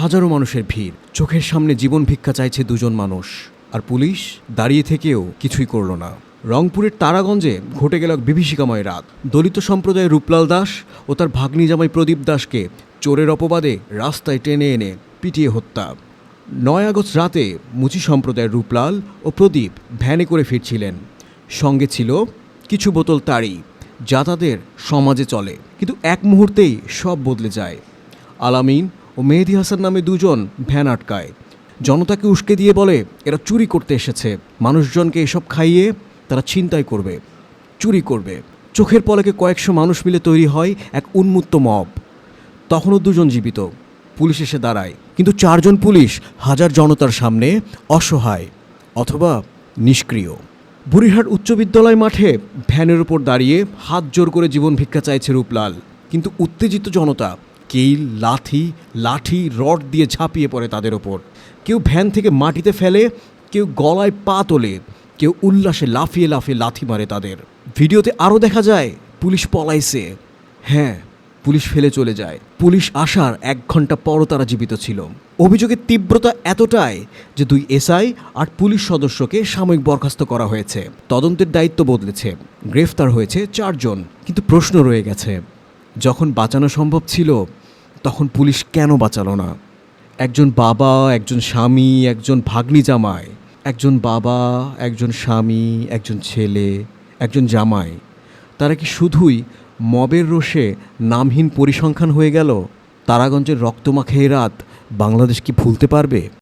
হাজারো মানুষের ভিড়, চোখের সামনে জীবন ভিক্ষা চাইছে দুজন মানুষ, আর পুলিশ দাঁড়িয়ে থেকেও কিছুই করল না। রংপুরের তারাগঞ্জে ঘটে গেল এক বিভীষিকাময় রাত। দলিত সম্প্রদায়ের রূপলাল দাস ও তার ভাগ্নি জামাই প্রদীপ দাসকে চোরের অপবাদে রাস্তায় টেনে এনে পিটিয়ে হত্যা। 9 আগস্ট রাতে মুচি সম্প্রদায়ের রূপলাল ও প্রদীপ ভ্যানে করে ফিরছিলেন। সঙ্গে ছিল কিছু বোতল তাড়ি, যা তাদের সমাজে চলে, কিন্তু এক মুহূর্তেই সব বদলে যায়। আলামিন ও মেহেদি হাসান নামে দুজন ভ্যান আটকায়। জনতাকে উস্কে দিয়ে বলে এরা চুরি করতে এসেছে, মানুষজনকে এসব খাইয়ে তারা ছিনতাই করবে, চুরি করবে। চোখের পলকে কয়েকশো মানুষ মিলে তৈরি হয় এক উন্মত্ত মব। তখনও দুজন জীবিত। পুলিশ এসে দাঁড়ায়, কিন্তু 4 জন পুলিশ হাজার জনতার সামনে অসহায় অথবা নিষ্ক্রিয়। বুড়িরহাট উচ্চ বিদ্যালয় মাঠে ভ্যানের উপর দাঁড়িয়ে হাত জোর করে জীবন ভিক্ষা চাইছে রূপলাল, কিন্তু উত্তেজিত জনতা কেইল, লাঠি, রড দিয়ে ঝাঁপিয়ে পড়ে তাদের ওপর। কেউ ভ্যান থেকে মাটিতে ফেলে, কেউ গলায় পা তোলে, কেউ উল্লাসে লাফিয়ে লাফিয়ে লাথি মারে তাদের। ভিডিওতে আরও দেখা যায় পুলিশ পলাইছে। হ্যাঁ, পুলিশ ফেলে চলে যায়। পুলিশ আসার 1 ঘন্টা পরও তারা জীবিত ছিল। অভিযোগের তীব্রতা এতটাই যে 2 এসআই আর পুলিশ সদস্যকে সাময়িক বরখাস্ত করা হয়েছে। তদন্তের দায়িত্ব বদলেছে। গ্রেফতার হয়েছে 4 জন। কিন্তু প্রশ্ন রয়ে গেছে, যখন বাঁচানো সম্ভব ছিল তখন পুলিশ কেন বাঁচালো না? একজন বাবা, একজন স্বামী, একজন ভাগ্নি জামাই, একজন বাবা, একজন স্বামী, একজন ছেলে, একজন জামাই, তারা কি শুধুই মবের রোষে নামহীন পরিসংখ্যান হয়ে গেল? তারাগঞ্জের রক্তমাখা এই রাত বাংলাদেশ কি ভুলতে পারবে?